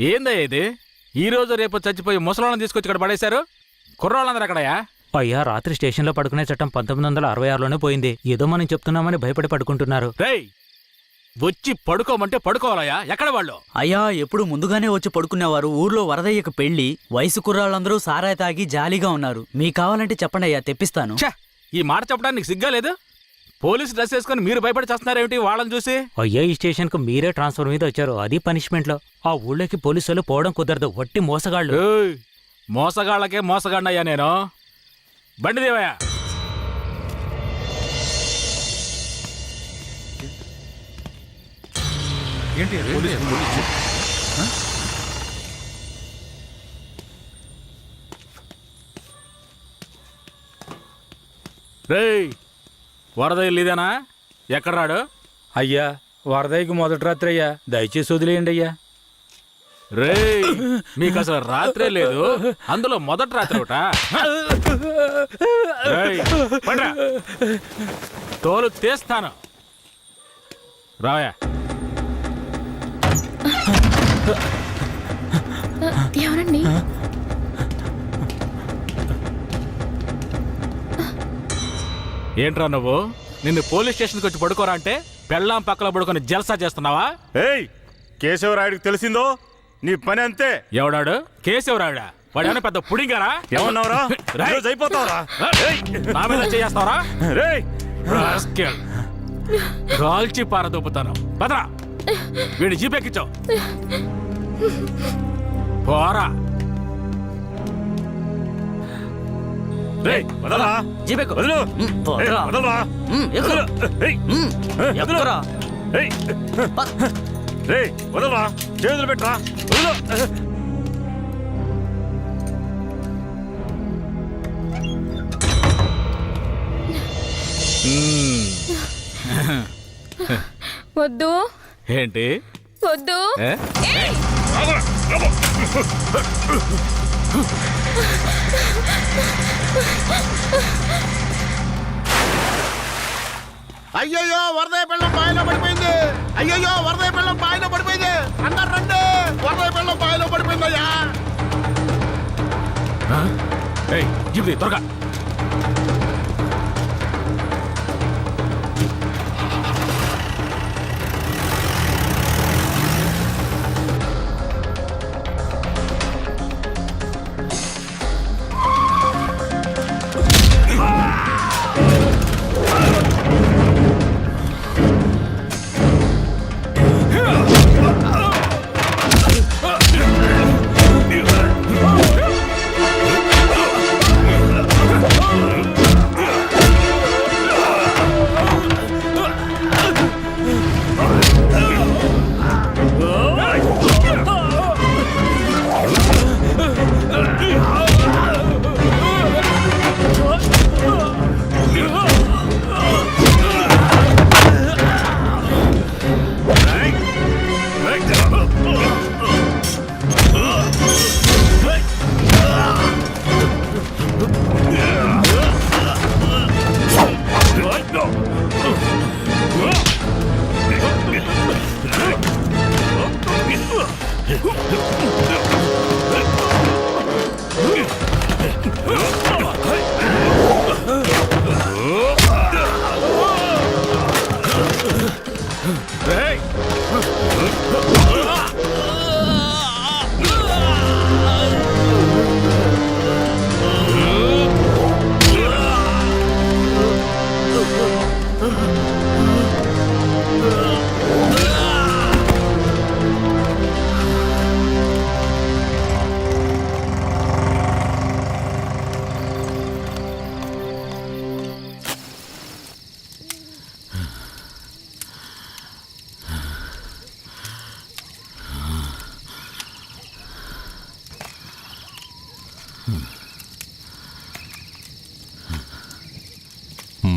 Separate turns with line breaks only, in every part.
ఏందయ్య ఇది? ఈ రోజు రేపు చచ్చిపోయి ముసలాళ్ళని తీసుకొచ్చి ఇక్కడ పడేశారు. కుర్రాళ్ళందరూ ఎక్కడయ్యా?
అయ్యా, రాత్రి స్టేషన్లో పడుకునే చట్టం 1966లోనే పోయింది. ఏదో మనం చెప్తున్నామని భయపడి పడుకుంటున్నారు.
రేయ్, వచ్చి పడుకోమంటే పడుకోవాలయ్యా. ఎక్కడ వాళ్ళు?
అయ్యా, ఎప్పుడు ముందుగానే వచ్చి పడుకునేవారు. ఊర్లో వరదయ్యకు పెళ్లి, వయసు కుర్రాళ్ళందరూ సారాయి తాగి జాలీగా ఉన్నారు. మీకు కావాలంటే చెప్పండి అయ్యా, తెప్పిస్తాను.
ఛ, ఈ మాట చెప్పడానికి సిగ్గా లేదు? పోలీసు డ్రెస్ వేసుకుని మీరు భయపడి చేస్తున్నారేమిటి వాళ్ళని చూసి?
అయ్యా, ఈ స్టేషన్కు మీరే ట్రాన్స్ఫర్ మీద వచ్చారు. అది పనిష్మెంట్లో. ఆ ఊళ్ళోకి పోలీసులు పోవడం కుదరదు. వట్టి మోసగాళ్ళు.
ఏయ్, మోసగాళ్ళకే మోసగాడినయ్యా నేను. బండి దేవయ్యా. రేయ్, వరద ఇల్లుదేనా? ఎక్కడ రాడు?
అయ్యా, వరదయ్యకి మొదటి రాత్రి అయ్యా, దయచేసి వదిలేయండి అయ్యా.
రేయ్, మీకు అసలు రాత్రే లేదు, అందులో మొదటి రాత్రి ఒకట. తోలు తీస్తాను. రావయా.
ఎవరండి?
ఏంట్రా నువ్వు? నిన్ను పోలీస్ స్టేషన్కి వచ్చి పడుకోరా అంటే పెళ్ళాం పక్కన పడుకొని జల్సా చేస్తున్నావా?
ఏయ్, కేశవరాయుడికి తెలిసిందో నీ పని అంతే.
ఎవడాడు? కేశవరాయుడా? వాడేమైనా పెద్ద పుడింగారా?
ఏమన్నావురా? అయిపోతావురా?
నా మీద చేస్తావరా?
రేయ్,
కాల్చి పారదొప్పుతాను. పదరా, వీడిని జీపెక్కించావు. పోరా.
రేయ్, వదలరా.
జీపెక్కు.
వదలు.
పోరా.
వదలరా.
ఎక్కు.
ఏయ్,
ఎక్కురా.
ఏయ్, రేయ్, వదలరా. చేతులు పెట్టరా. వదలు.
వద్దు.
ఏంటి?
వద్దు.
అయ్యయ్యో, వరదయ్య పెళ్ళం బాయిలో పడిపోయింది. అయ్యయ్యో, వరదయ్య పెళ్ళం బాయిలో పడిపోయింది. అందరు రండి, వరదయ్య పెళ్ళం బాయిలో పడిపోయిందయ్యా.
జిబి త్వరగా.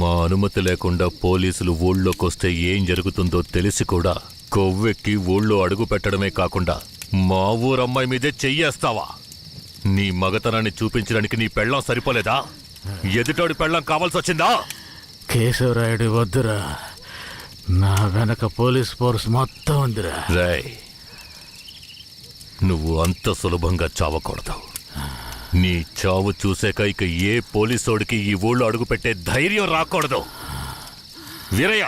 మా అనుమతి లేకుండా పోలీసులు ఊళ్ళోకొస్తే ఏం జరుగుతుందో తెలిసి కూడా కొవ్వెక్కి ఊళ్ళో అడుగు పెట్టడమే కాకుండా మా ఊరమ్మాయి మీదే చెయ్యేస్తావా? నీ మగతనాన్ని చూపించడానికి నీ పెళ్ళం సరిపోలేదా? ఎదుటోడి పెళ్ళం కావాల్సొచ్చిందా?
కేశవరాయుడు వద్దురా, నా వెనక పోలీస్ ఫోర్స్ మొత్తం ఉందిరా.
రాయ్, నువ్వు అంత సులభంగా చావకూడదు. నీ చావు చూసాక ఇక ఏ పోలీసోడికి ఈ ఊళ్ళో అడుగుపెట్టే ధైర్యం రాకూడదు. వీరయ్య,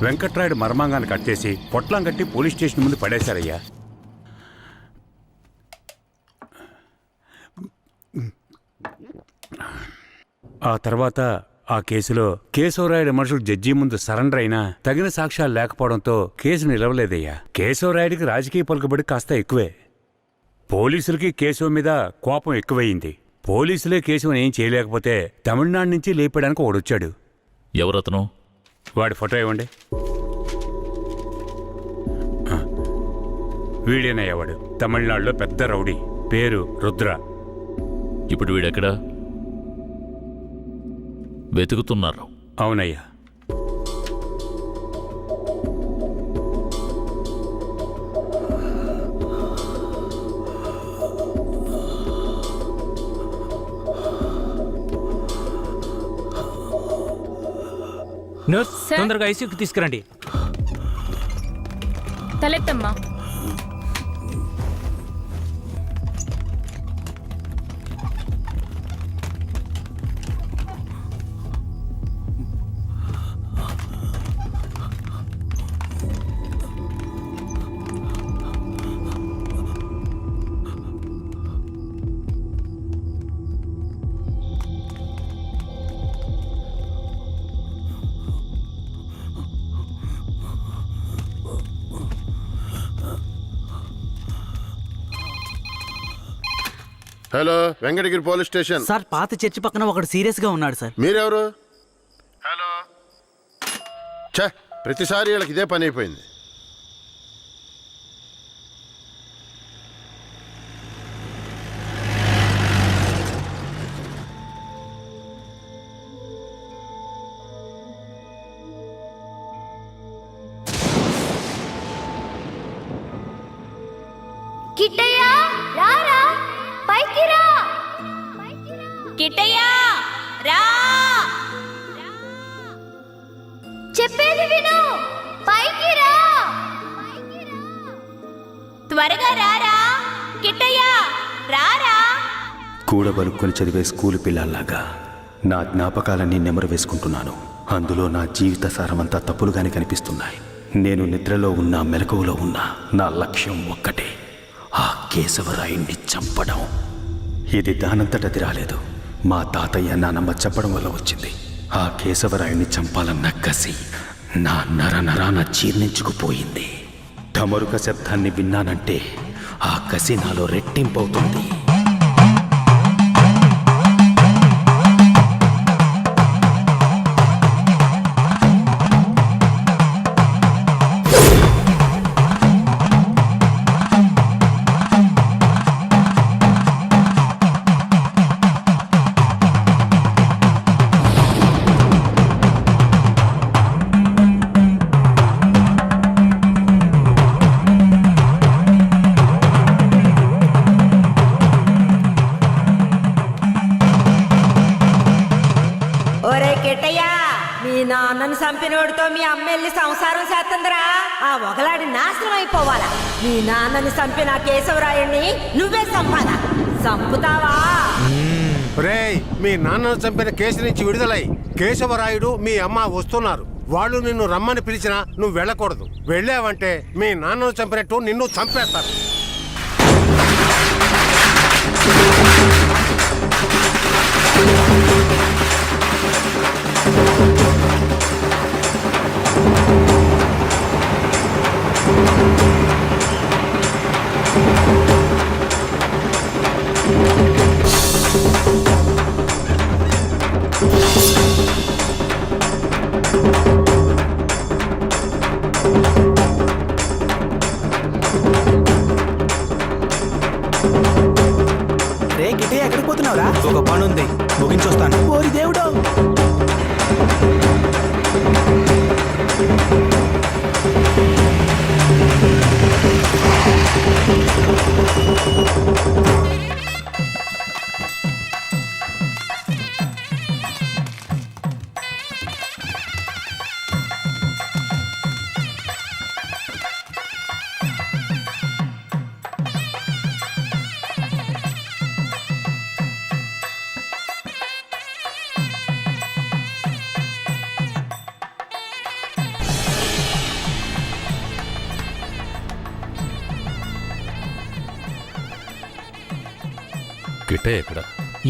వెంకట్రాయుడు మర్మాంగాన్ని కట్టేసి పొట్లం కట్టి పోలీస్ స్టేషన్ ముందు పడేశారయ్యా. ఆ తర్వాత ఆ కేసులో కేశవరాయుడు మనుషులు జడ్జి ముందు సరెండర్ అయినా తగిన సాక్ష్యాలు లేకపోవడంతో కేసు నిలవలేదయ్యా. కేశవరాయుడికి రాజకీయ పలుకుబడి కాస్త ఎక్కువే. పోలీసులకి కేశవ మీద కోపం ఎక్కువయింది. పోలీసులే కేశవని ఏం చేయలేకపోతే తమిళనాడు నుంచి లేపడానికి ఒకడొచ్చాడు.
ఎవరతను?
వాడి ఫోటో ఇవ్వండి. వీడేనయ్యా వాడు. తమిళనాడులో పెద్ద రౌడీ, పేరు రుద్ర.
ఇప్పుడు వీడెక్కడా? వెతుకుతున్నారు.
అవునయ్యా.
Nurse,
sir?
తొందరగా ఐసీయూకి తీసుకురండి.
తలెత్తమ్మా.
Hello, Venkatagiri police station.
Sir, పాత చర్చి పక్కన ఒకడు సీరియస్ గా ఉన్నాడు సార్.
మీరెవరు? హలో. ఛే, ప్రతిసారి వీళ్ళకి ఇదే పని అయిపోయింది.
కిట్టయ్య, రారా, పైకి రా. కిట్టయ్య, రా. చెప్పేది విను, పైకి రా. త్వరగా రారా, కిట్టయ్య, రారా.
కూడబలుక్కొని చదివే స్కూలు పిల్లల్లాగా నా జ్ఞాపకాలన్నీ నెమరు వేసుకుంటున్నాను. అందులో నా జీవిత సారమంతా తప్పులుగానే కనిపిస్తున్నాయి. నేను నిద్రలో ఉన్నా మెలకువలో ఉన్నా నా లక్ష్యం ఒక్కటే, ఆ కేశవరాయుణ్ణి చంపడం. ఇది దానంతటది రాలేదు. మా తాతయ్య నానమ్మ చెప్పడం వల్ల వచ్చింది. ఆ కేశవరాయుణ్ణి చంపాలన్న కసి నా నరనరాన జీర్ణించుకుపోయింది. ఢమరుక శబ్దాన్ని విన్నానంటే ఆ కసి నాలో రెట్టింపవుతుంది.
నాన్నను చంపినోడితో మీ అమ్మెల్లి సంసారం చేస్తుందిరా. ఆ ఒకలాడి నాశనం అయిపోవాలా. మీ నాన్నని చంపిన కేశవరాయుణ్ణి నువ్వే చంపాలా. చంపుతావా?
రేయ్, మీ నాన్నను చంపిన కేసు నుంచి విడుదలై కేశవరాయుడు మీ అమ్మ వస్తున్నారు. వాళ్ళు నిన్ను రమ్మని పిలిచినా నువ్వు వెళ్ళకూడదు. వెళ్ళావంటే మీ నాన్నను చంపినట్టు నిన్ను చంపేస్తారు.
రే కిటే ఎక్కడికి పోతున్నావురా? ఒక పని ఉంది, ముగించొస్తాను. ఓరి దేవుడు!
కిట్టయ్య ఎక్కడ?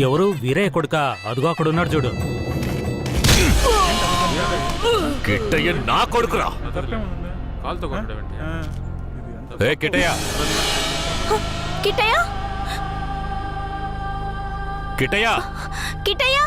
ఎవరు? వీరయ్య కొడుక? అదుగో అక్కడ ఉన్నాడు చూడు.
కిట్టయ్య నా కొడుకురా. ఏ కిట్టయ్య,
కిట్టయ్య
కిట్టయ్య,
కిట్టయ్య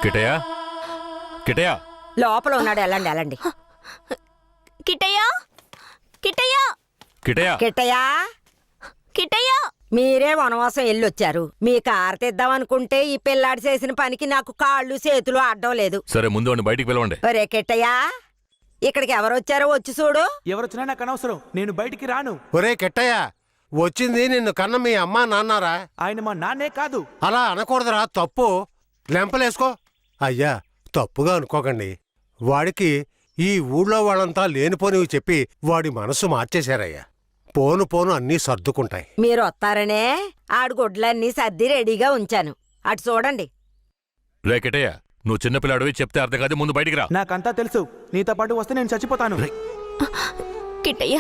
కిట్టయ్య, కిట్టయ్య.
లోపల ఉన్నాడు, వెళ్ళండి వెళ్ళండి.
కిట్టయ్య కిట్టయ్య
కిట్టయ్య,
కిట్టయ్యా,
కిట్టయ్య
మీరే వనవాసం వెళ్ళొచ్చారు. మీ కారు తెద్దామనుకుంటే ఈ పిల్లాడి చేసిన పనికి నాకు కాళ్ళు చేతులు అడ్డం లేదు.
సరే ముందు వాడిని బయటికి పిలవండి.
ఒరే కిట్టయ్యా, ఇక్కడికి ఎవరొచ్చారో వచ్చి చూడు.
ఎవరొచ్చినా నాకు అనవసరం, నేను బయటికి రాను.
ఒరే కెట్టయ్య, వచ్చింది నిన్ను కన్న మీ అమ్మా నాన్నారా?
ఆయన మా నాన్నే కాదు.
అలా అనకూడదురా, తప్పు. లెంపలేసుకో. అయ్యా, తప్పుగా అనుకోకండి. వాడికి ఈ ఊళ్ళో వాళ్ళంతా లేనిపోనివి చెప్పి వాడి మనసు మార్చేశారయ్యా. పోను పోను అన్నీ సర్దుకుంటాయి.
మీరు వస్తారనే ఆడు గుడ్లన్నీ సర్ది రెడీగా ఉంచాను. అటు చూడండి.
రే కిట్టయ్య, నువ్వు చిన్నపిల్లాడివి, చెప్తే అర్థం కాదు, ముందు బయటికి రా.
నాకంతా తెలుసు, నీతో పాటు వస్తే నేను చచ్చిపోతాను.
కిట్టయ్య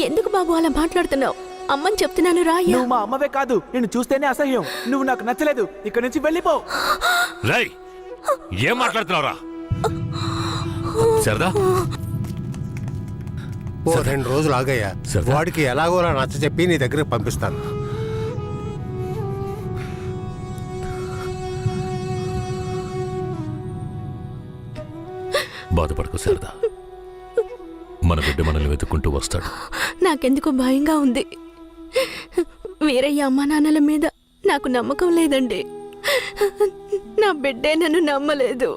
ఎందుకు బాబు అలా మాట్లాడుతున్నావు? అమ్మని చెప్తున్నాను రాయ్యా.
నువ్వు మా అమ్మవే కాదు, నిన్ను చూస్తేనే అసహ్యం. నువ్వు నాకు నచ్చలేదు, ఇక్కడి నుంచి వెళ్ళిపో.
రై, ఏం మాట్లాడుతున్నావురా? సరదా,
ఓ 2 రోజులు ఆగయ్యా. వాడికి ఎలాగోలా నచ్చ చెప్పి నీ దగ్గరకు పంపిస్తాను.
బాధపడకు శారదా, మన బిడ్డ మనల్ని వెతుక్కుంటూ వస్తాడు.
నాకెందుకు భయంగా ఉంది. వీరయ్య అమ్మా నాన్నల మీద నాకు నమ్మకం లేదండి. నా బిడ్డే నన్ను నమ్మలేదు.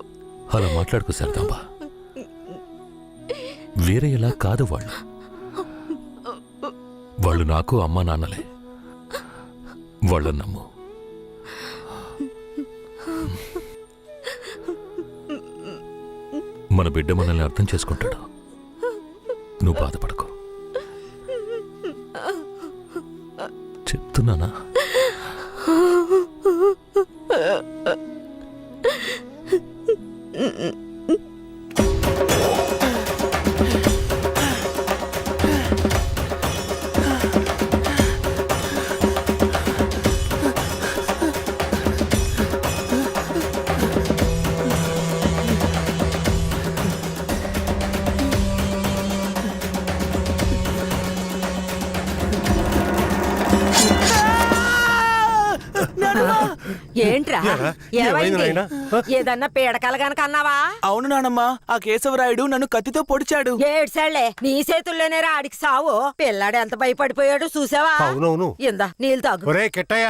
అలా మాట్లాడుకు శారదాంబా. వేరే ఎలా కాదు వాళ్ళు. వాళ్ళు నాకు అమ్మా నాన్నలే. వాళ్ళని నమ్ము. మన బిడ్డ మనల్ని అర్థం చేసుకుంటాడు. నువ్వు బాధపడకు, చెప్తున్నానా?
ఏంట్రా, ఏమైంది? ఏదన్నా పీడకలు గనక అన్నావా?
అవును నానమ్మా, ఆ కేశవరాయుడు నన్ను కత్తితో పొడిచాడు.
ఏడ్సాళ్లే, నీ చేతుల్లోనే ఆడికి సావు. పిల్లాడు ఎంత భయపడిపోయాడు చూసావా?
అవునవును.
ఇందా నీళ్ళు తాగు.
ఒరే కిట్టయ్య,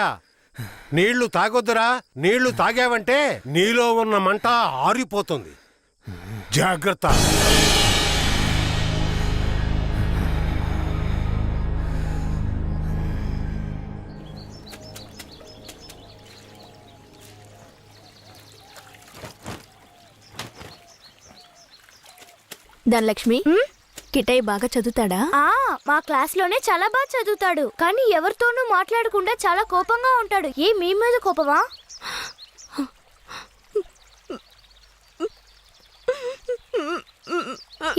నీళ్లు తాగొద్దురా. నీళ్లు తాగావంటే నీలో ఉన్న మంట ఆరిపోతుంది. జాగ్రత్త.
ధనలక్ష్మి, కిట్టయ్య బాగా చదువుతాడా?
మా క్లాస్ లోనే చాలా బాగా చదువుతాడు, కానీ ఎవరితోనూ మాట్లాడకుండా చాలా కోపంగా ఉంటాడు. మీ మీద కోపమా?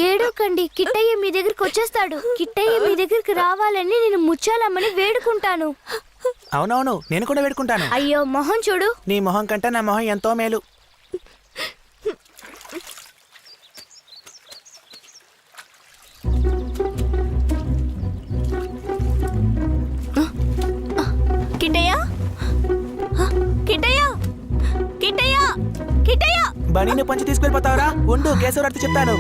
ఏడోకండి, కిట్టయ్య మీ దగ్గరికి వచ్చేస్తాడు. కిట్టయ్య మీ దగ్గరికి రావాలని నేను ముచ్చాలమ్మని వేడుకుంటాను.
అవునవును, నేను కూడా వేడుకుంటాను.
అయ్యో మొహం చూడు.
నీ మొహం కంటే నా మొహం ఎంతో మేలు.
కిట్టయ్య, కిట్టయ్య, కిట్టయ్య, కిట్టయ్య.
బనీని పంచి తీసుకెళ్ళిపోతావరా? ఉండు, కేశవరాడితో చెప్తాను.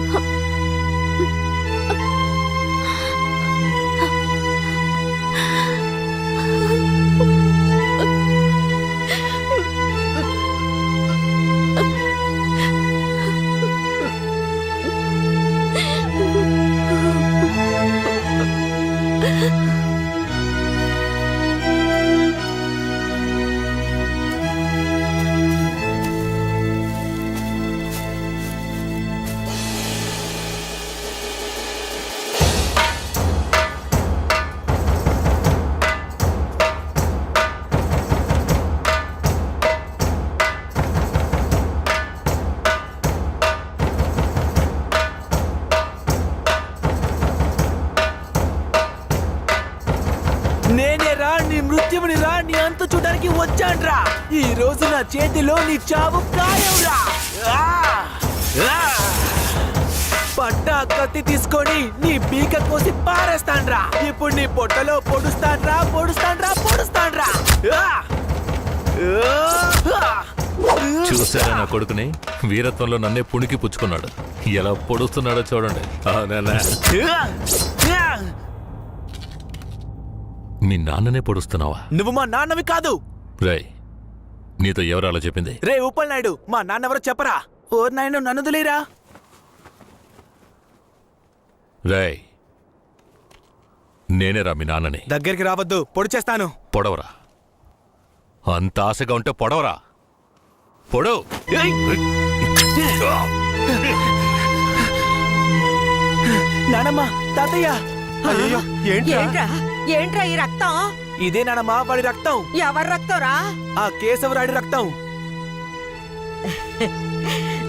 నేనే రా, నీ మృత్యువుని రా, నీ అంతు చూడడానికి వచ్చాన్రా. ఈ రోజు నా చేతిలో నీ చావు ఖాయంరా. పట్టా కత్తి తీసుకొని నీ పీక కోసి పారేస్తాన్రా. ఇప్పుడు నీ పొట్టలో పొడుస్తాన్రా, పొడుస్తాన్రా, పొడుస్తాన్రా.
చూసారా నా కొడుకుని? వీరత్వంలో నన్నే పుణికి పుచ్చుకున్నాడు. ఎలా పొడుస్తున్నాడో చూడండి. మీ నాన్ననే పొడుస్తున్నావా?
నువ్వు మా నాన్నవి కాదు.
రేయ్, నీతో ఎవరు అలా చెప్పింది?
రే ఉప్పల్ నాయుడు, మా నాన్నెవరో చెప్పరా? ఓ నాయన, నన్ను వదిలేరా.
రేయ్, నేనేరా మీ నాన్నని.
దగ్గరికి రావద్దు, పొడి చేస్తాను.
పొడవరా. అంత ఆశగా ఉంటే పొడవరా. పొడవు.
నానమ్మ, తాతయ్య.
అయ్యో,
ఏంట్రా ఏంట్రా ఈ రక్తం?
ఇదే నానమ్మ, వాడి రక్తం.
ఎవరి రక్తంరా?
ఆ కేశవరాడి రక్తం.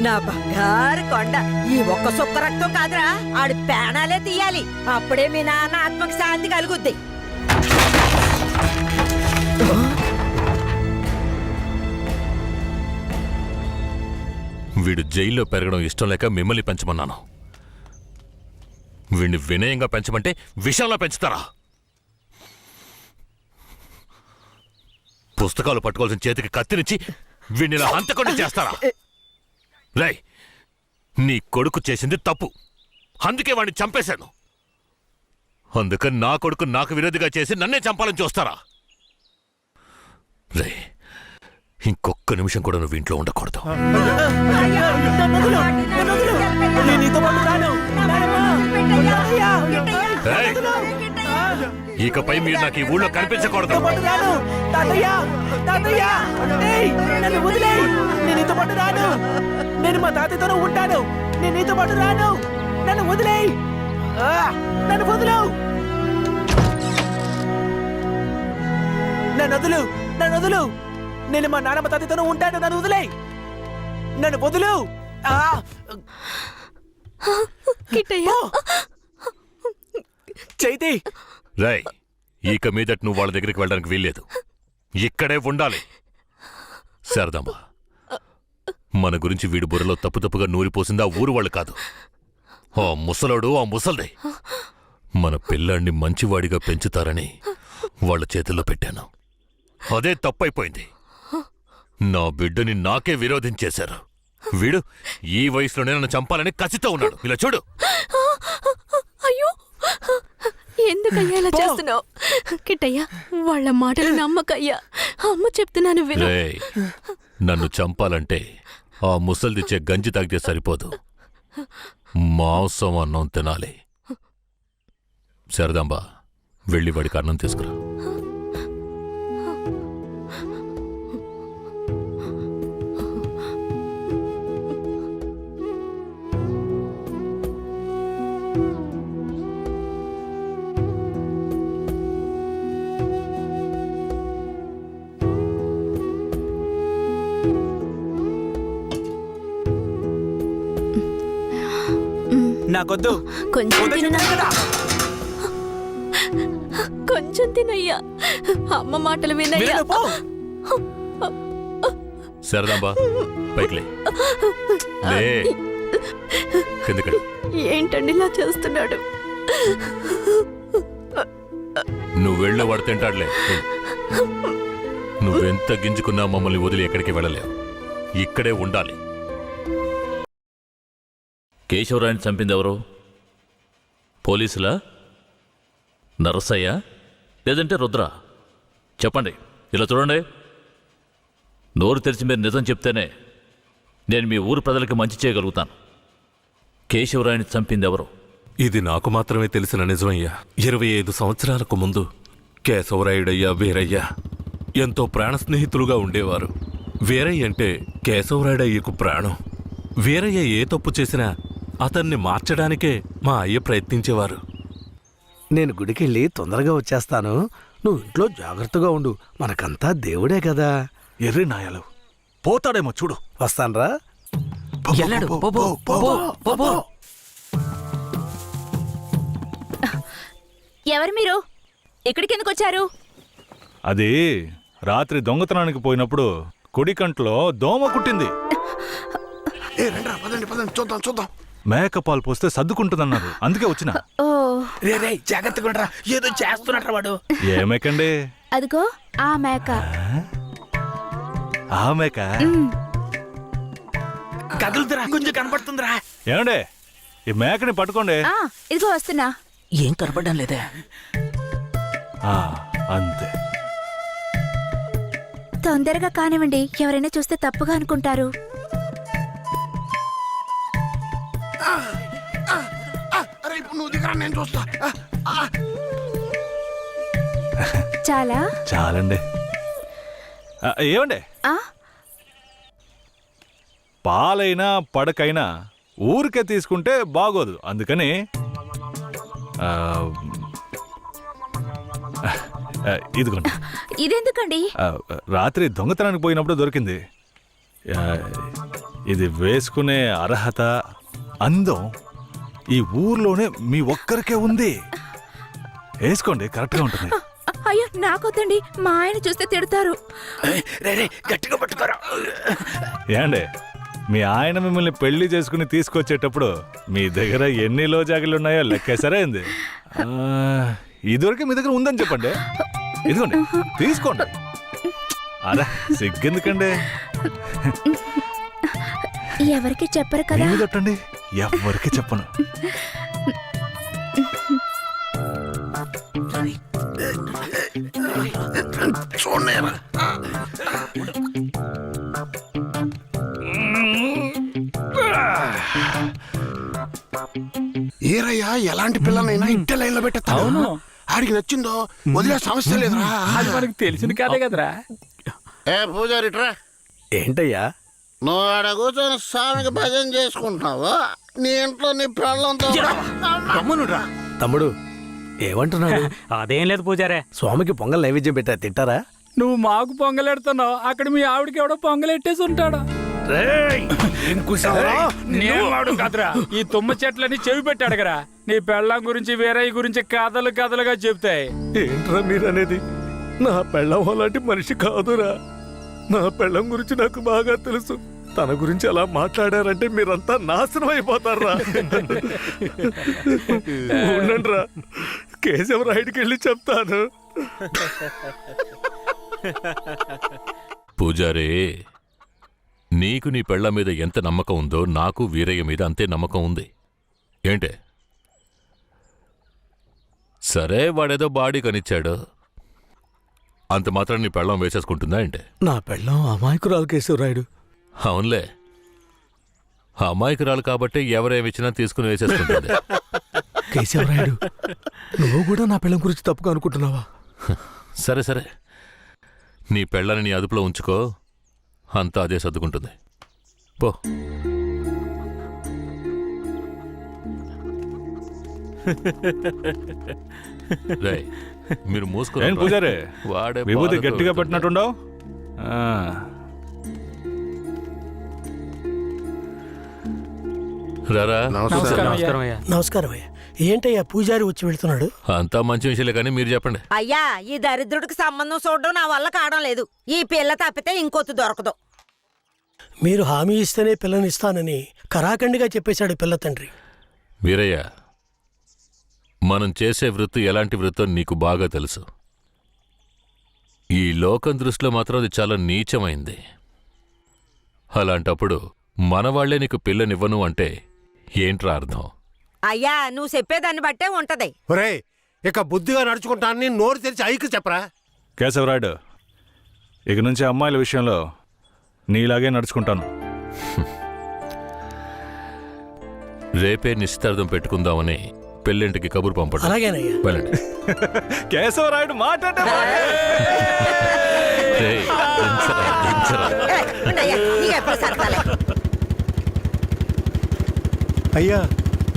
నా బంగారు కొండ, ఈ ఒక్క సుక్క రక్తం కాదురా, ఆడి పేణాలే తీయాలి. అప్పుడే మీ నాన్న ఆత్మకి శాంతి కలుగుద్ది.
వీడు జైల్లో పెరగడం ఇష్టం లేక మిమ్మల్ని పెంచమన్నాను. వీడిని వినయంగా పెంచమంటే విషంలా పెంచుతారా? పుస్తకాలు పట్టుకోవాల్సిన చేతికి కత్తిరించి వీడిని హంతకుండా చేస్తారా? రై, నీ కొడుకు చేసింది తప్పు, అందుకే వాడిని చంపేశాను. అందుకని నా కొడుకు నాకు విరోధిగా చేసి నన్నే చంపాలని చూస్తారా? రే, ఇంకొక్క నిమిషం కూడా నువ్వు ఇంట్లో ఉండకూడదు. ఇకపై మీరు నాకు ఈ ఊళ్ళో కనిపించకూడదు.
నేను మా తాతయ్యతోనే ఉంటాను. నేను నీతో పాటు రాను. నన్ను వదిలేయ్. నన్ను వదులు. నన్ను వదులు. నన్ను వదులు. నేను మా నాన్నమ్మ తాతయ్యతోనే ఉంటాను. నన్ను వదిలేయ్. నన్ను వదులు. చైతి,
రై, ఇక మీదట నువ్వు వాళ్ళ దగ్గరికి వెళ్ళడానికి వీల్లేదు. ఇక్కడే ఉండాలి. శారదమ్మ, మన గురించి వీడి బుర్రలో తప్పుగా నూరిపోసింది ఆ ఊరు వాళ్ళు కాదు, ఆ ముసలోడు, ఆ ముసల్దే. మన పిల్లాన్ని మంచివాడిగా పెంచుతారని వాళ్ళ చేతుల్లో పెట్టాను. అదే తప్పైపోయింది. నా బిడ్డని నాకే విరోధించేశారు. వీడు ఈ వయసులోనే నన్ను చంపాలని కసితో ఉన్నాడు. ఇలా చూడు.
అయ్యో, ఎందుకయ్యా ఇలా చేస్తున్నావు? కిట్టయ్యా, వాళ్ళ మాటలు నమ్మకయ్యా. అమ్మ చెప్తున్నాను విను.
రేయ్, నన్ను చంపాలంటే ఆ ముసల్దిచ్చే గంజి తాగితే సరిపోదు, మాంసం అన్నం తినాలి. శారదాంబ, వెళ్ళి వాడికి అన్నం తీసుకురా.
నాకొద్దు.
కొంచెం
వద్దు
తిననా?
చెప్పాను కదా.
కొంచెం తినయ్యా. అమ్మ మాటలు వినయ్యా.
వినను, పో.
సరదాంబా పైకిలే లే కిందకి
ఏంటండి ఇలా చేస్తున్నాడు?
నువ్వు వెళ్ళే వాడు తింటాడులే. నువ్వెంత గింజుకున్నా మమ్మల్ని వదిలి ఎక్కడికి వెళ్ళలేవు, ఇక్కడే ఉండాలి. కేశవరాయని చంపింది ఎవరు? పోలీసులా, నరసయ్య, లేదంటే రుద్ర? చెప్పండి. ఇలా చూడండి, నోరు తెరిచి మీరు నిజం చెప్తేనే నేను మీ ఊరు ప్రజలకి మంచి చేయగలుగుతాను. కేశవరాయని చంపింది ఎవరు?
ఇది నాకు మాత్రమే తెలిసిన నిజమయ్యా. 25 సంవత్సరాలకు ముందు కేశవరాయుడయ్యా వీరయ్య ఎంతో ప్రాణ స్నేహితులుగా ఉండేవారు. వీరయ్య అంటే కేశవరాయుడయ్యకు ప్రాణం. వీరయ్య ఏ తప్పు చేసినా అతన్ని మార్చడానికే మా అయ్య ప్రయత్నించేవారు.
నేను గుడికెళ్ళి తొందరగా వచ్చేస్తాను. నువ్వు ఇంట్లో జాగ్రత్తగా ఉండు. మనకంతా దేవుడే కదా.
ఎర్రి నాయలు పోతాడేమో చూడు.
వస్తాన్రా.
ఎల్లాడు. పో, పో, పో, పో, పో.
ఎవరు మీరు? ఎక్కడికి ఎందుకు వచ్చారు?
అది రాత్రి దొంగతనానికి పోయినప్పుడు కుడి కంట్లో దోమ కుట్టింది.
చూద్దాం చూద్దాం.
మేకపాలు పోస్తే సర్దుకుంటుందన్నారు, అందుకే వచ్చిన.
ఓ,
రే జాగ్రత్తగా ఉండరా, ఏదో చేస్తున్నట్రా వాడు.
ఏ మేకండి?
అదిగో ఆ మేక.
ఆ మేక
కదులుతురా, కొంచెం కనపడుతుందిరా.
ఏమండే, ఈ మేకని పట్టుకోండి.
ఇదిగో వస్తున్నా.
ఏం కనపడడం లేదే.
అంతే.
తొందరగా కానివ్వండి, ఎవరైనా చూస్తే తప్పుగా అనుకుంటారు.
అరే ఇప్పుడు నువ్వు దిగరా, నేను చూస్తా.
చాలా
చాలండి. ఏమండే, పాలైనా పడకైనా ఊరికే తీసుకుంటే బాగోదు. అందుకని ఇదిగోండి.
ఇదెందుకండి?
రాత్రి దొంగతనానికి పోయినప్పుడు దొరికింది. ఇది వేసుకునే అర్హత, అందం ఈ ఊర్లోనే మీ ఒక్కరికే ఉంది. వేసుకోండి, కరెక్ట్గా ఉంటుంది.
అయ్యో నాకొద్దండి, మా ఆయన చూస్తే తిడతారు.
గట్టిగా పట్టుకోరా.
ఏండే, మీ ఆయన మిమ్మల్ని పెళ్లి చేసుకుని తీసుకొచ్చేటప్పుడు మీ దగ్గర ఎన్ని లోజాగిలున్నాయో లెక్కేసరే అయింది. ఇదివరకే మీ దగ్గర ఉందని చెప్పండి. ఇదిగోండి, తీసుకోండి. అరే సిగ్గెందుకండి?
ఎవరికి చెప్పరు కదా.
కొట్టండి, ఎవరికి చెప్పను.
చూడలేరా? ఏరయ్యా, ఎలాంటి పిల్లనైనా ఇంటే లైన్ లో పెట్టేస్తాను. ఆడికి నచ్చిందో వదిలే సమస్య లేదురా.
అది మనకి తెలిసింది కాదే కదరా.
ఏ పూజారి ట్రా.
ఏంటయ్యా?
నువ్వు ఆడ కూర్చొని స్వామికి భజన చేసుకుంటున్నావు, నీ ఇంట్లో నీ పిల్లలతో.
తమ్ముడు ఏమంటున్నాడు?
అదేం లేదు పూజారే.
స్వామికి పొంగల్ నైవేద్యం పెట్టా, తింటారా?
నువ్వు మాకు పొంగలెడుతున్నావు, అక్కడ మీ ఆవిడకి ఎవడో పొంగలెట్టేసి ఉంటాడు. నేను వాడు కదరా, ఈ తుమ్మ చెట్లని చెవి పెట్టాడు కదా. నీ పెళ్ళం గురించి వీరయ్య గురించి కథలు కథలుగా చెప్తాయి.
ఏంట్రా మీరనేది? నా పెళ్ళం అలాంటి మనిషి కాదురా. నా పెళ్ళం గురించి నాకు బాగా తెలుసు. తన గురించి అలా మాట్లాడారంటే మీరంతా నాశనం అయిపోతారా. ఉండండిరా, కేశవరాయుడికి వెళ్ళి చెప్తాను.
పూజారే, నీకు నీ పెళ్ళ మీద ఎంత నమ్మకం ఉందో నాకు వీరయ్య మీద అంతే నమ్మకం ఉంది. ఏంటే? సరే, వాడేదో బాడీ కనిచ్చాడు, అంత మాత్రం నీ పెళ్ళం వేసేసుకుంటుందా ఏంటే?
నా పెళ్ళం అమాయకురాలు కేశవరాయుడు.
అవునులే, అమాయకురాలు కాబట్టి ఎవరేమిచ్చినా తీసుకుని వేసేసుకుంటుంది.
కేశవరాయుడు, నువ్వు కూడా నా పెళ్ళం గురించి తప్పుగా అనుకుంటున్నావా?
సరే సరే, నీ పెళ్ళని నీ అదుపులో ఉంచుకో, అంతా అదే సర్దుకుంటుంది. పో. రేయ్, మీరు మూసుకో.
పూజారే,
వాడే
విభూతి
బాధతో
గట్టిగా
వెళ్తుంటాడు.
పెట్టినట్టుండవు.
రారా.
నమస్కారం అయ్యా.
నమస్కారం అయ్యా. ఏంటయ్యా పూజారి వచ్చి వెళ్తున్నాడు?
అంతా మంచి విషయాలే కానీ మీరు చెప్పండి.
అయ్యా ఈ దరిద్రుడికి సంబంధం చూడడం నా వల్ల కావడం లేదు. ఈ పిల్ల తప్పితే ఇంకొత్తు దొరకదు.
మీరు హామీ ఇస్తేనే పిల్లని ఇస్తానని కరాఖండిగా చెప్పేశాడు పిల్ల తండ్రి.
వీరయ్య, మనం చేసే వృత్తి ఎలాంటి వృత్తో నీకు బాగా తెలుసు. ఈ లోకం దృష్టిలో మాత్రం అది చాలా నీచమైంది. అలాంటప్పుడు మనవాళ్లే నీకు పిల్లనివ్వను అంటే ఏంట్రా అర్థం?
అయ్యా నువ్వు చెప్పేదాన్ని బట్టే ఉంటది.
ఒరే, ఇక బుద్ధిగా నడుచుకుంటానని నోరు తెరిచి ఐకి చెప్పరా.
కేశవరాయుడు, ఇక నుంచి అమ్మాయిల విషయంలో నీలాగే నడుచుకుంటాను.
రేపే నిశ్చితార్థం పెట్టుకుందామని పెళ్ళింటికి కబురు పంపండి.
అలాగేనయ్యా.
వెళ్ళండి.
కేశవరాయుడు మాట్లాడే
రేయ్, దించరా, దించరా.
అయ్యా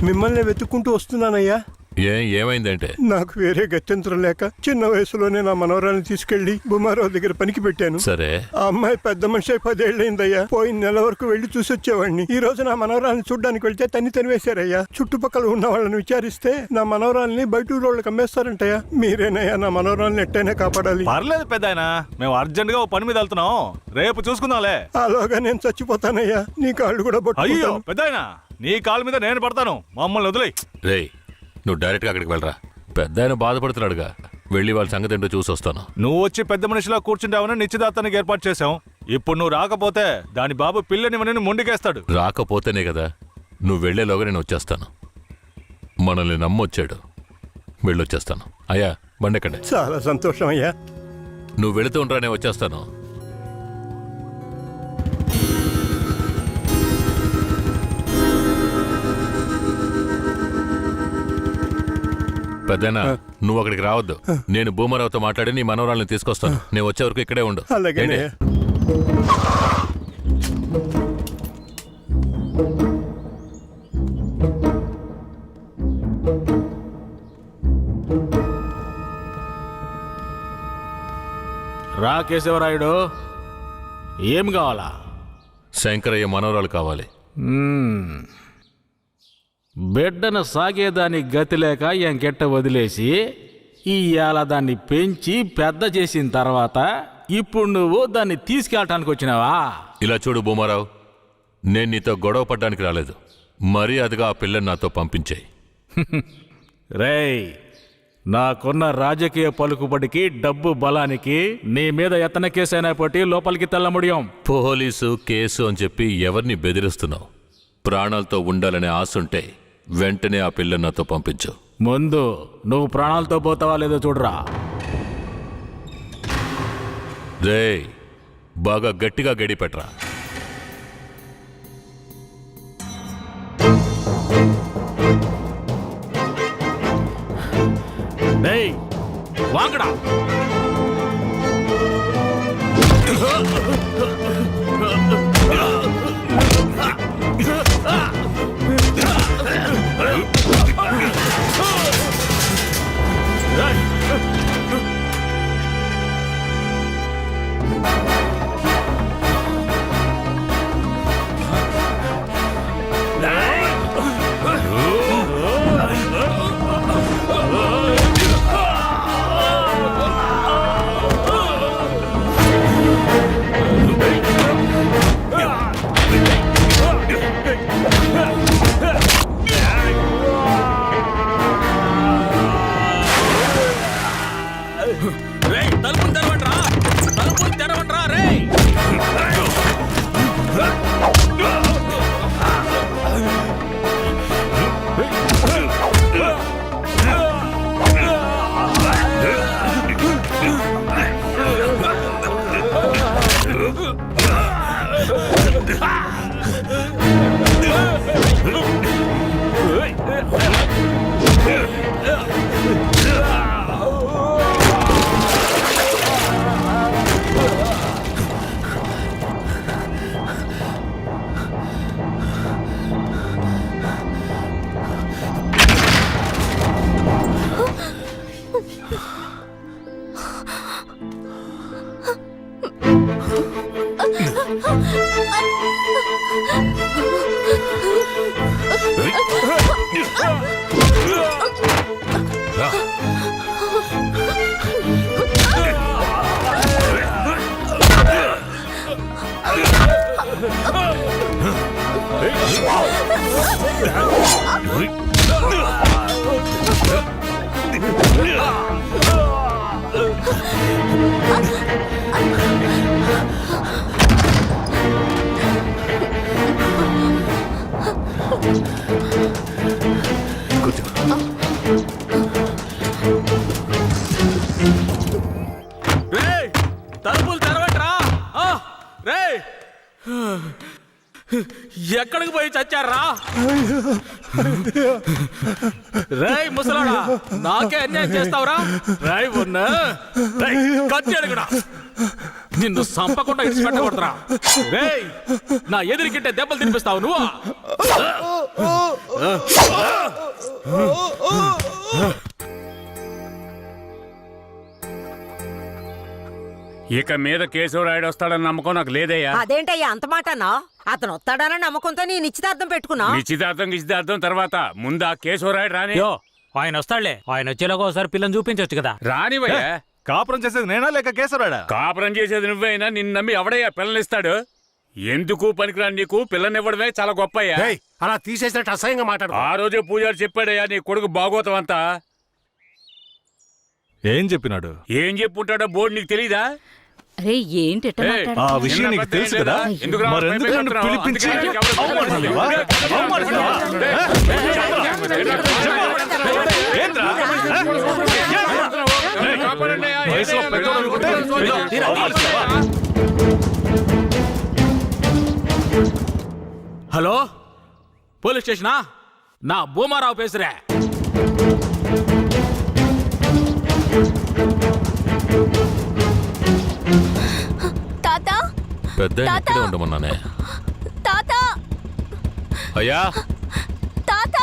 మిమ్మల్ని వెతుక్కుంటూ వస్తున్నానయ్యా.
ఏమైందంటే
నాకు వేరే గత్యంతరం లేక చిన్న వయసులోనే నా మనవరాన్ని తీసుకెళ్లి బుమారావు దగ్గర పనికి పెట్టాను.
సరే,
ఆ అమ్మాయి పెద్ద మనిషి 10 ఏళ్ళైందయ్యా. పోయిన నెల వరకు వెళ్లి చూసొచ్చేవాడిని. ఈ రోజు నా మనవరాన్ని చూడ్డానికి వెళ్తే తనివేశారయ్యా. చుట్టుపక్కల ఉన్న వాళ్ళని విచారిస్తే నా మనవరాల్ని బయట ఊళ్ళకి అమ్మేస్తారంటయ్యా. మీరేనయ్యా నా మనవరాల్ని ఎట్టైనా కాపాడాలి.
పర్లేదు పెద్దాయనా, మేము అర్జెంట్ గా ఓ పని మీద వెళ్తున్నాం. రేపు చూసుకుందాంలే.
అలాగా నేను చచ్చిపోతానయ్యా. నీ కాళ్ళు కూడా
అయ్యో పెద్దాయనా, నీ కాళ్ళ మీద నేను పడతాను. మమ్మల్ని వదిలేయ్.
రేయ్, నువ్వు డైరెక్ట్గా అక్కడికి వెళ్ళరా. పెద్ద ఆయన బాధపడుతున్నాడుగా, వెళ్ళి వాళ్ళ సంగతి ఏంటో చూసొస్తాను.
నువ్వు వచ్చి పెద్ద మనిషిలా కూర్చుంటావని నిశ్చితార్థానికి ఏర్పాటు చేశాం. ఇప్పుడు నువ్వు రాకపోతే దాని బాబు పిల్లని ముందుకేస్తాడు.
రాకపోతేనే కదా. నువ్వు వెళ్లేలోగా నేను వచ్చేస్తాను. మనల్ని నమ్మొచ్చాడు, వెళ్ళొచ్చేస్తాను. అయ్యా బండెక్కండి.
చాలా సంతోషం అయ్యా.
నువ్వు వెళుతూ ఉండరా, నేను వచ్చేస్తాను. పెద్దనా, నువ్వు అక్కడికి రావద్దు. నేను భూమరావుతో మాట్లాడి నీ మనవరాలను తీసుకొస్తాను. నేను వచ్చే వరకు ఇక్కడే ఉండు.
అలాగే.
రా కేశవరాయుడు, ఏం కావాలా?
శంకరయ్య మనవరాలు కావాలి.
బిడ్డను సాగేదాన్ని గతి లేక ఎంకెట్ట వదిలేసి ఇవాళ దాన్ని పెంచి పెద్ద చేసిన తర్వాత ఇప్పుడు నువ్వు దాన్ని తీసుకెళ్ళటానికి వచ్చినావా?
ఇలా చూడు భూమారావు, నేను నీతో గొడవ పడ్డానికి రాలేదు. మర్యాదగా ఆ పిల్లని నాతో పంపించేయి.
రేయ్, నాకున్న రాజకీయ పలుకుబడికి డబ్బు బలానికి నీ మీద ఎత్తన కేసైనా పట్టి లోపలికి తెల్లముడియం.
పోలీసు కేసు అని చెప్పి ఎవరిని బెదిరిస్తున్నావు? ప్రాణాలతో ఉండాలనే ఆశుంటే వెంటనే ఆ పిల్లని నాతో పంపించు.
ముందు నువ్వు ప్రాణాలతో పోతావా లేదో చూడరా.
రేయ్, బాగా గట్టిగా గడి పెట్టరా.
రేయ్, వాంగడా. రేయ్ తలుపులు తెరవట్రా. రేయ్ ఎక్కడికి పోయి చచ్చారా? రేయ్ ముసలాడా, నాకే అన్యాయం చేస్తావురా? రాయ్ ఉన్నా కత్తి అడుగుడా, నిన్ను సంపకుండా ఇచ్చి పెట్టకూడదురా. రేయ్ నా ఎదురుకిట్టే దెబ్బలు తినిపిస్తావు నువ్వు.
ఇక మీద కేశవరాయుడు వస్తాడని నమ్మకం నాకు లేదయ్యా.
అదేంటయ్యా అంత మాటనా? అతను వస్తాడన్న నమ్మకంతో నీ నిశ్చితార్థం పెట్టుకున్నా.
నిశ్చితార్థం తర్వాత ముందు ఆ కేశవరాయుడు రాని.
యో ఆయన వస్తాడులే, ఆయన వచ్చేలాగా ఒకసారి పిల్లని చూపించవచ్చు కదా.
రానివయ్యా.
కాపురం చేసేది నేనా లేక కేశవరాడా?
కాపురం చేసేది నువ్వైనా నిన్ను నమ్మి ఎవడయ్యా పిల్లనిస్తాడు? ఎందుకు పనికిరాని నీకు పిల్లనివ్వడమే చాలా గొప్పయ్యా.
అలా తీసేసినట్టు అసహ్యంగా మాట్లాడు.
ఆ రోజే పూజారి చెప్పాడయ్యా నీ కొడుకు బాగోతం అంతా.
ఏం చెప్పినాడు?
ఏం చెప్పుంటాడో బోర్డు నీకు తెలీదా?
అరే ఏంటి
ఆ విషయం నీకు తెలుసు కదా, మరెందుకు నన్ను పిలిపించి అవమానిస్తావా? ఏంట్రా? వయసులో పెద్దోడు అనుకుంటే అవమానిస్తావా?
Hello police స్టేషనా? నా భూమారావు పేసురే.
తాత
పెద్ద ఇక్కడే ఉండమన్నానే.
తాత
అయ్యా
తాత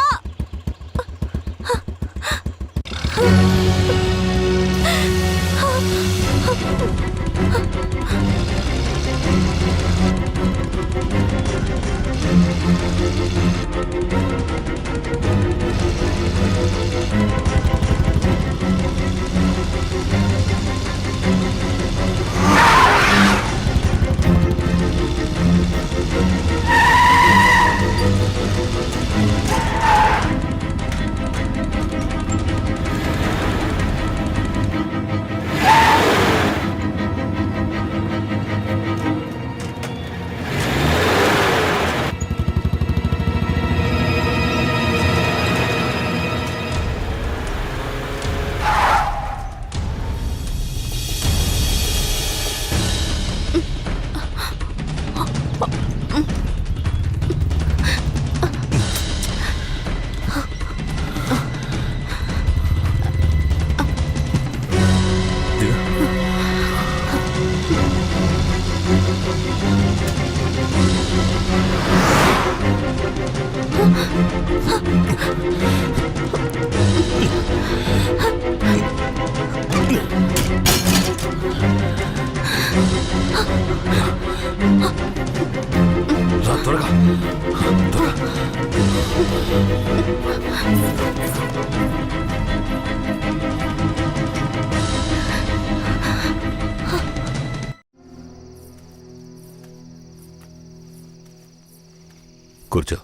కూర్చో.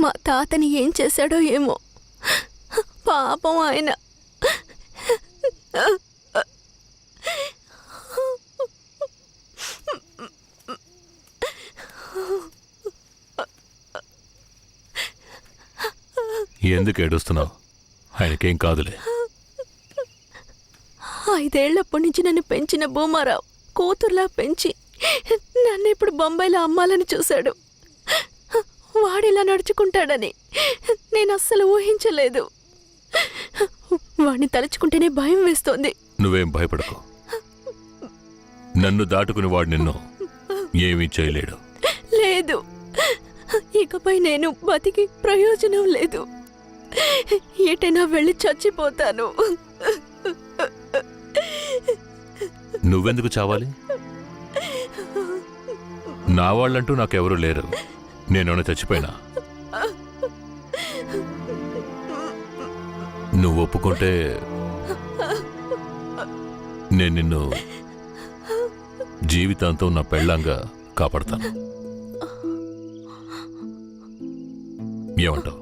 మా తాతని ఏం చేశాడో ఏమో, పాపం ఆయన.
ఎందుకు ఏడుస్తున్నావు? ఆయనకేం కాదులే.
5 ఏళ్లప్పటి నుంచి నన్ను పెంచిన భూమారావు కూతుర్లా పెంచి నన్ను ఇప్పుడు బొంబాయిలో అమ్మాలని చూశాడు. వాడిలా నడుచుకుంటాడని నేను అస్సలు ఊహించలేదు. వాడిని తలుచుకుంటేనే భయం వేస్తోంది.
నువ్వేం భయపడకు. నన్ను దాటుకుని వాడు నిన్ను ఏమీ చేయలేడు.
లేదు, ఇకపై నేను బతికి ప్రయోజనం లేదు. ఏటైనా వెళ్ళి చచ్చిపోతాను.
నువ్వెందుకు చావాలి? నా వాళ్ళంటూ నాకెవరూ లేరు. నేనేమైనా చచ్చిపోయినా? నువ్వు ఒప్పుకుంటే నేను నిన్ను జీవితాంతం నా పెళ్ళంగా కాపాడతాను. ఏమంటావు?